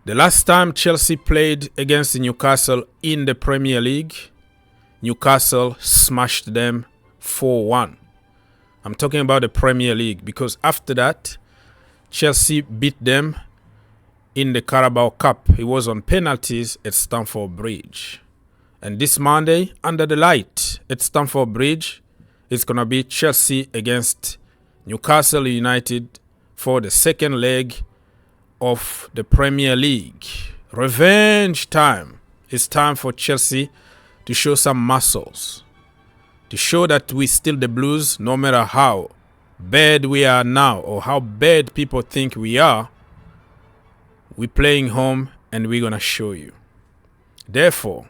The last time Chelsea played against Newcastle in the Premier League, Newcastle smashed them 4-1. I'm talking about the Premier League because after that, Chelsea beat them in the Carabao Cup. It was on penalties at Stamford Bridge. And this Monday, under the light at Stamford Bridge, it's going to be Chelsea against Newcastle United for the second leg of the Premier League. Revenge time. It's time for Chelsea to show some muscles. To show that we still the Blues no matter how bad we are now or how bad people think we are. We're playing home and we're going to show you. Therefore,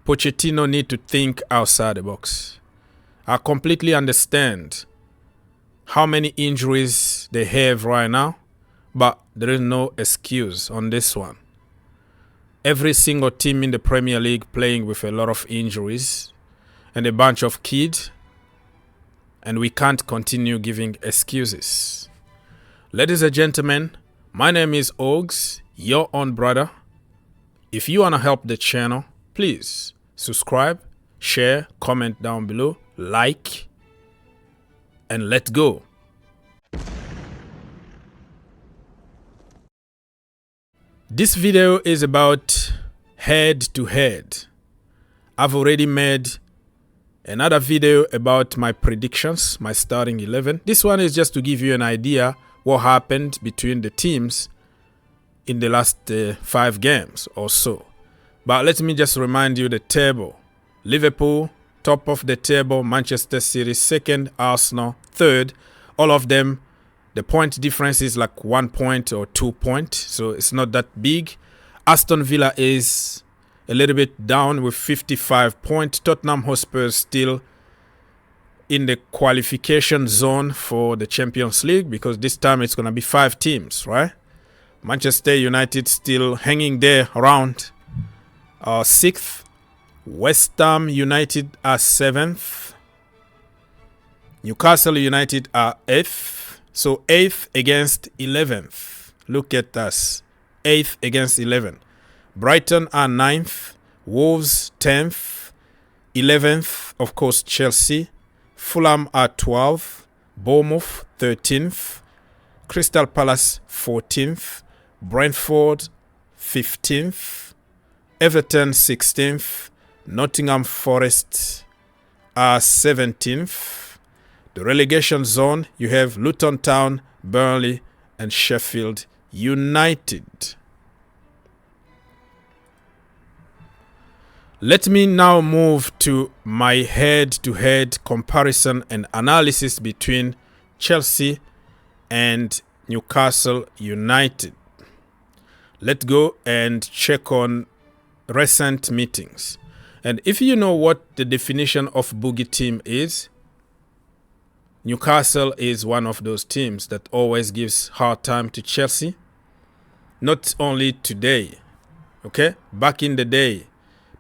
Pochettino need to think outside the box. I completely understand how many injuries they have right now, but there is no excuse on this one. Every single team in the Premier League playing with a lot of injuries and a bunch of kids, and we can't continue giving excuses. Ladies and gentlemen, my name is Ogs, your own brother. If you want to help the channel, please subscribe, share, comment down below, like, and let's go. This video is about head-to-head. I've already made another video about my predictions, my starting 11. This one is just to give you an idea what happened between the teams in the last 5 games or so. But let me just remind you the table. Liverpool, top of the table. Manchester City, second. Arsenal, third. All of them, the point difference is like 1 point or 2 points. So it's not that big. Aston Villa is a little bit down with 55 points. Tottenham Hotspur still in the qualification zone for the Champions League because this time it's going to be 5 teams, right? Manchester United still hanging there around 6th. West Ham United are 7th. Newcastle United are 8th. So 8th against 11th. Look at us. 8th against 11th. Brighton are 9th. Wolves 10th. 11th, of course, Chelsea. Fulham are 12th. Bournemouth 13th. Crystal Palace 14th. Brentford 15th. Everton 16th. Nottingham Forest are 17th. The relegation zone, you have Luton Town, Burnley, and Sheffield United. Let me now move to my head-to-head comparison and analysis between Chelsea and Newcastle United. Let's go and check on recent meetings. And if you know what the definition of boogie team is, Newcastle is one of those teams that always gives hard time to Chelsea. Not only today, okay? Back in the day,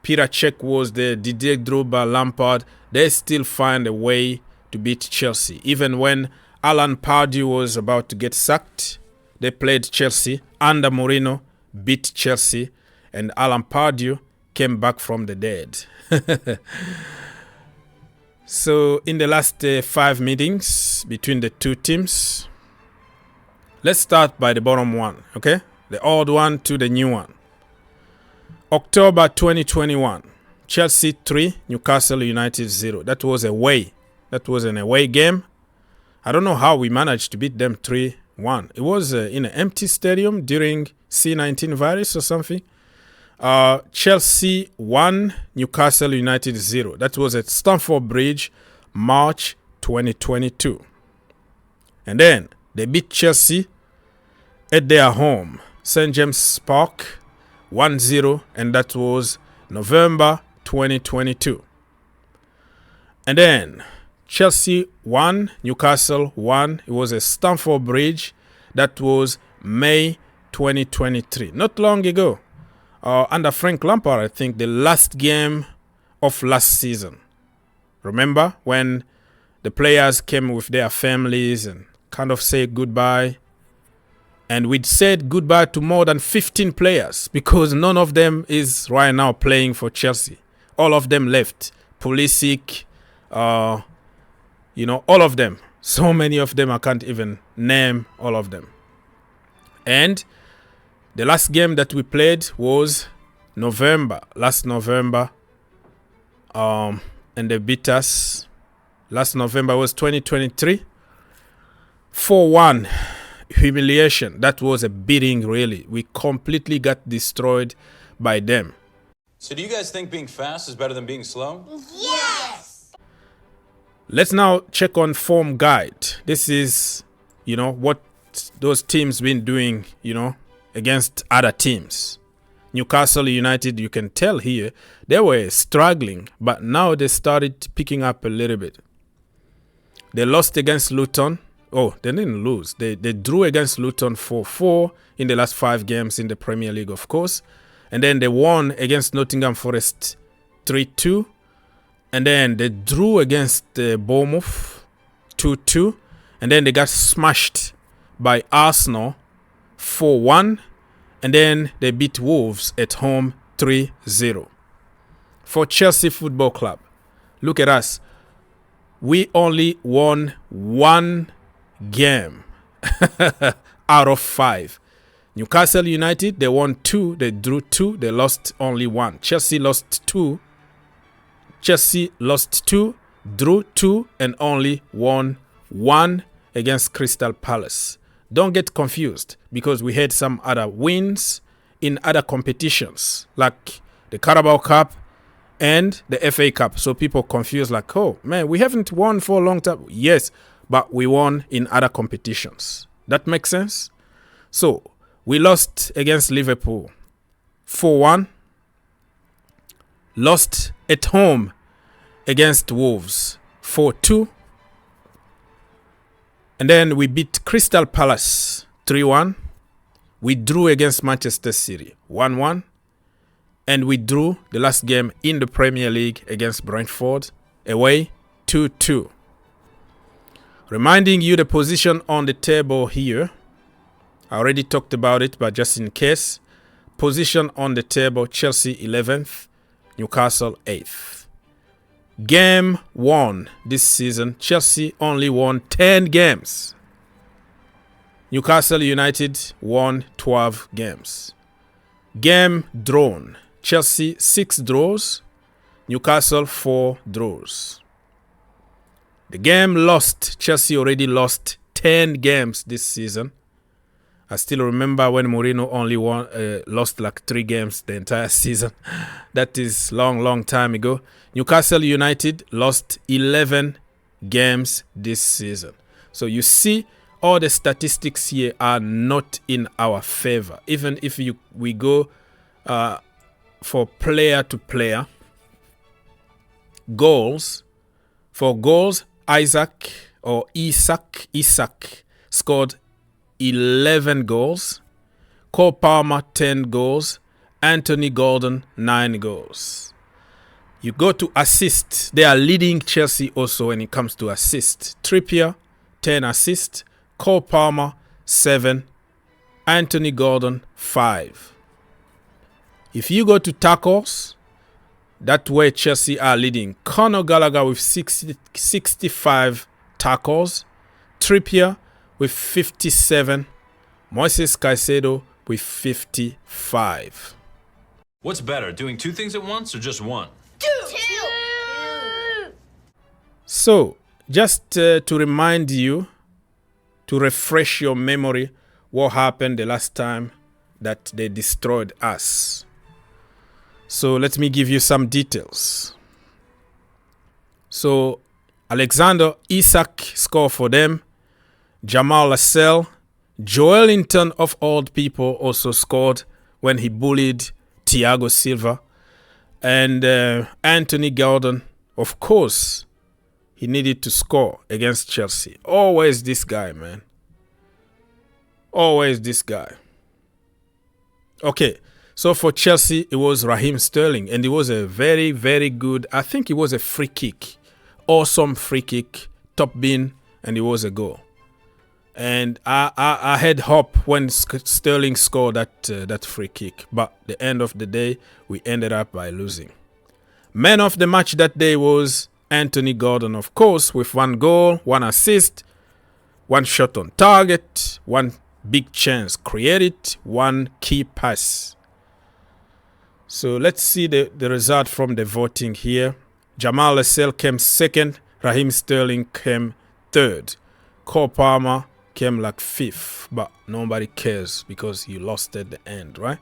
Peter Cech was there, Didier Drogba, Lampard. They still find a way to beat Chelsea. Even when Alan Pardew was about to get sacked, they played Chelsea. Under Mourinho, beat Chelsea. And Alan Pardew came back from the dead. So in the last 5 meetings between the two teams, let's start by the bottom one, okay? The old one to the new one. October 2021, Chelsea 3, Newcastle United 0. That was away. That was an away game. I don't know how we managed to beat them 3-1. It was in an empty stadium during C19 virus or something. Chelsea 1, Newcastle United 0. That was at Stamford Bridge, March 2022. And then they beat Chelsea at their home, St. James Park, 1-0, and that was November 2022. And then Chelsea 1, Newcastle 1. It was at Stamford Bridge. That was May 2023. Not long ago. Under Frank Lampard, I think the last game of last season. Remember when the players came with their families and kind of say goodbye And we'd said goodbye to more than 15 players because none of them is right now playing for Chelsea. All of them left. Pulisic, all of them. So many of them, I can't even name all of them. And the last game that we played was last November. And they beat us. Last November was 2023. 4-1. Humiliation. That was a beating, really. We completely got destroyed by them. So do you guys think being fast is better than being slow? Yes! Let's now check on form guide. This is, what those teams been doing, against other teams. Newcastle United, you can tell here, they were struggling, but now they started picking up a little bit. They lost against Luton. Oh, they didn't lose. They drew against Luton 4-4 in the last 5 games in the Premier League, of course. And then they won against Nottingham Forest 3-2. And then they drew against Bournemouth 2-2. And then they got smashed by Arsenal 4-1. And then they beat Wolves at home 3-0. For Chelsea Football Club, look at us. We only won 1 game out of 5. Newcastle United, they won 2, they drew 2, they lost only 1. Chelsea lost 2, drew 2, and only won 1 against Crystal Palace. Don't get confused, because we had some other wins in other competitions, like the Carabao Cup and the FA Cup. So people confused, like, oh man, we haven't won for a long time. Yes, but we won in other competitions. That makes sense? So we lost against Liverpool 4-1. Lost at home against Wolves 4-2. And then we beat Crystal Palace 3-1. We drew against Manchester City 1-1. And we drew the last game in the Premier League against Brentford away 2-2. Reminding you the position on the table here. I already talked about it, but just in case. Position on the table, Chelsea 11th, Newcastle 8th. Game won this season. Chelsea only won 10 games. Newcastle United won 12 games. Game drawn. Chelsea 6 draws. Newcastle 4 draws. The game lost. Chelsea already lost 10 games this season. I still remember when Mourinho only lost like 3 games the entire season. That is long time ago. Newcastle United lost 11 games this season. So you see, all the statistics here are not in our favor. Even if we go for player to player goals, for goals, Isaac scored 11 goals. Cole Palmer 10 goals. Anthony Gordon 9 goals. You go to assists. They are leading Chelsea also when it comes to assists. Trippier 10 assists. Cole Palmer 7. Anthony Gordon 5. If you go to tackles, that's where Chelsea are leading. Conor Gallagher with 65 tackles. Trippier with 57. Moises Caicedo with 55. What's better, doing 2 things at once or just one? Two. So, just to remind you, to refresh your memory, what happened the last time that they destroyed us. So let me give you some details. So Alexander Isak scored for them. Jamal Lascelles, Joelinton of all people also scored when he bullied Thiago Silva. And Anthony Gordon, of course, he needed to score against Chelsea. Always this guy, man. Always this guy. Okay, so for Chelsea, it was Raheem Sterling. And it was a very, very good, I think it was a free kick. Awesome free kick, top bin, and it was a goal. And I had hope when Sterling scored that free kick. But the end of the day, we ended up by losing. Man of the match that day was Anthony Gordon, of course, with 1 goal, 1 assist, 1 shot on target, 1 big chance created, 1 key pass. So let's see the result from the voting here. Jamal Lascelles came 2nd. Raheem Sterling came 3rd. Cole Palmer came like 5th. But nobody cares because you lost at the end, right?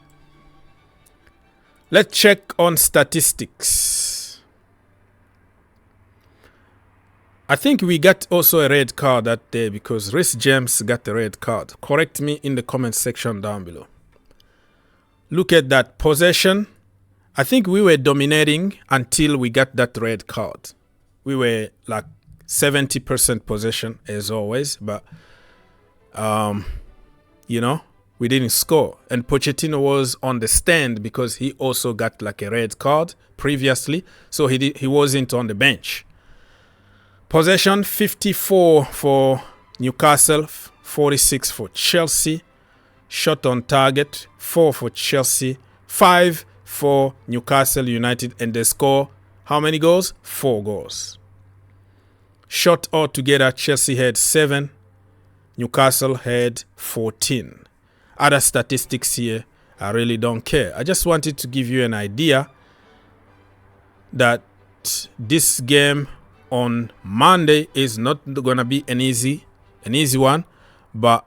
Let's check on statistics. I think we got also a red card that day because Reece James got a red card. Correct me in the comment section down below. Look at that possession. I think we were dominating until we got that red card. We were like 70% possession as always, but you know, we didn't score. And Pochettino was on the stand because he also got like a red card previously, so he wasn't on the bench. Possession 54 for Newcastle, 46 for Chelsea. Shot on target 4 for Chelsea, 5 for Newcastle United, and they score how many goals? 4 goals. Shot altogether, Chelsea had 7, Newcastle had 14. Other statistics here, I really don't care. I just wanted to give you an idea that this game on Monday is not going to be an easy one, but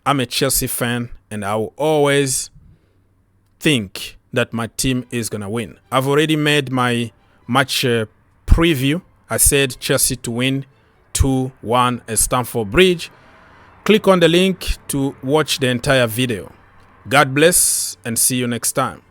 I'm a Chelsea fan and I will always think that my team is going to win. I've already made my match preview. I said Chelsea to win 2-1 at Stamford Bridge. Click on the link to watch the entire video. God bless and see you next time.